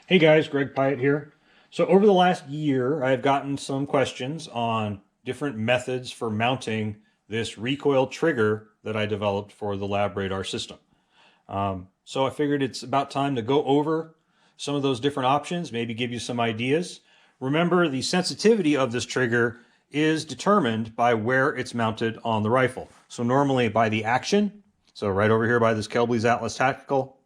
Hey guys, Greg Piet here. So over the last year, I've gotten some questions on different methods for mounting this recoil trigger that I developed for the Labradar system. So I figured it's about time to go over some of those different options, maybe give you some ideas. Remember, the sensitivity of this trigger is determined by where it's mounted on the rifle. So normally by the action, so right over here by this Kelby's Atlas Tactical,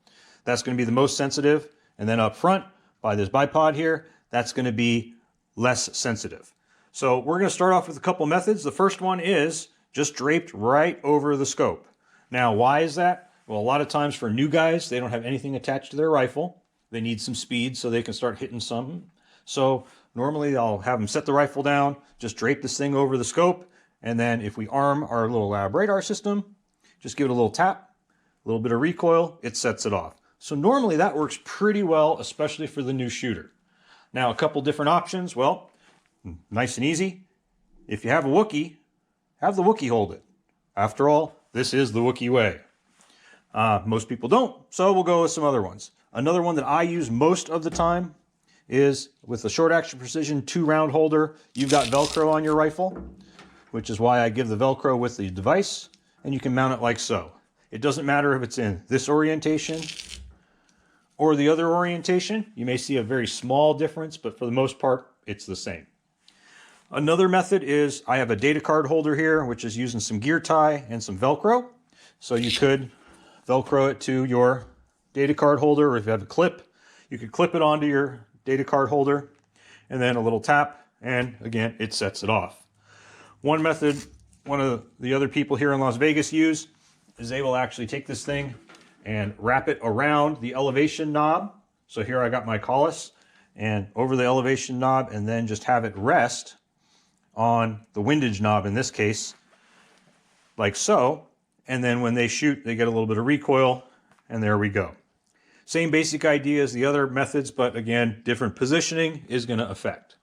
that's going to be the most sensitive. And then up front by this bipod here, that's going to be less sensitive. So we're going to start off with a couple methods. The first one is just draped right over the scope. Now, why is that? Well, a lot of times for new guys, they don't have anything attached to their rifle. They need some speed so they can start hitting something. So normally I'll have them set the rifle down, just drape this thing over the scope, and then if we arm our little Labradar system, just give it a little tap, a little bit of recoil, it sets it off. So normally that works pretty well, especially for the new shooter. Now, a couple different options. Well, nice and easy. If you have a Wookiee, have the Wookiee hold it. After all, this is the Wookiee way. Most people don't, so we'll go with some other ones. Another one that I use most of the time is with the short action precision 2-round holder. You've got Velcro on your rifle, which is why I give the Velcro with the device, and you can mount it like so. It doesn't matter if it's in this orientation or the other orientation. You may see a very small difference, but for the most part, it's the same. Another method is I have a data card holder here, which is using some gear tie and some Velcro. So you could Velcro it to your data card holder, or if you have a clip, you could clip it onto your data card holder, and then a little tap, and again, it sets it off. One method, one of the other people here in Las Vegas use, is they will actually take this thing and wrap it around the elevation knob. So here I got my collis and over the elevation knob, and then just have it rest on the windage knob in this case, like so. And then when they shoot, they get a little bit of recoil, and there we go. Same basic idea as the other methods, but again, different positioning is going to affect.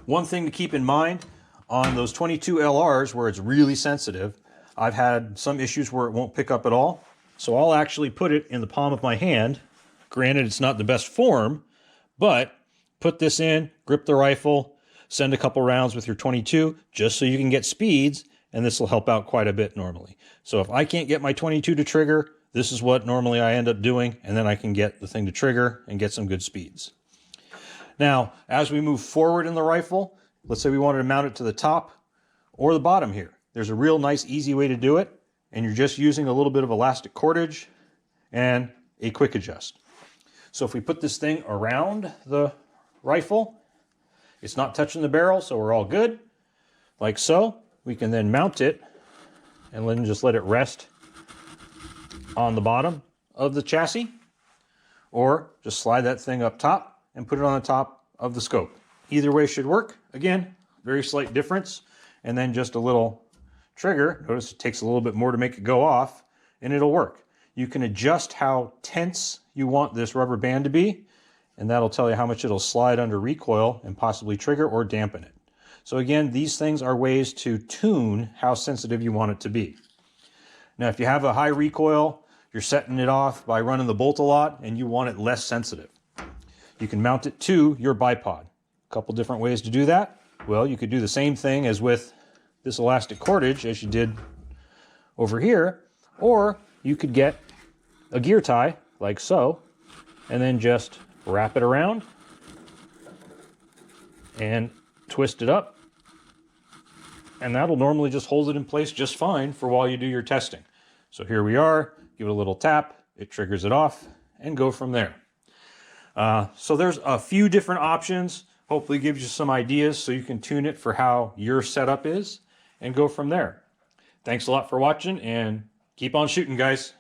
One thing to keep in mind on those 22 LRs where it's really sensitive, I've had some issues where it won't pick up at all. So I'll actually put it in the palm of my hand. Granted, it's not the best form, but put this in, grip the rifle, send a couple rounds with your 22 just so you can get speeds, and this will help out quite a bit normally. So if I can't get my 22 to trigger, this is what normally I end up doing, and then I can get the thing to trigger and get some good speeds. Now, as we move forward in the rifle, let's say we wanted to mount it to the top or the bottom here. There's a real nice, easy way to do it, and you're just using a little bit of elastic cordage and a quick adjust. So if we put this thing around the rifle, it's not touching the barrel, so we're all good. Like so, we can then mount it and then just let it rest on the bottom of the chassis, or just slide that thing up top and put it on the top of the scope. Either way should work. Again, very slight difference, and then just a little trigger. Notice it takes a little bit more to make it go off, and it'll work. You can adjust how tense you want this rubber band to be, and that'll tell you how much it'll slide under recoil and possibly trigger or dampen it. So again, these things are ways to tune how sensitive you want it to be. Now, if you have a high recoil, you're setting it off by running the bolt a lot, and you want it less sensitive, you can mount it to your bipod. A couple different ways to do that. Well, you could do the same thing as with this elastic cordage as you did over here, or you could get a gear tie like so, and then just wrap it around and twist it up, and that'll normally just hold it in place just fine for while you do your testing. So here we are, give it a little tap, it triggers it off, and go from there. So there's a few different options. Hopefully gives you some ideas so you can tune it for how your setup is and go from there. Thanks a lot for watching, and keep on shooting, guys.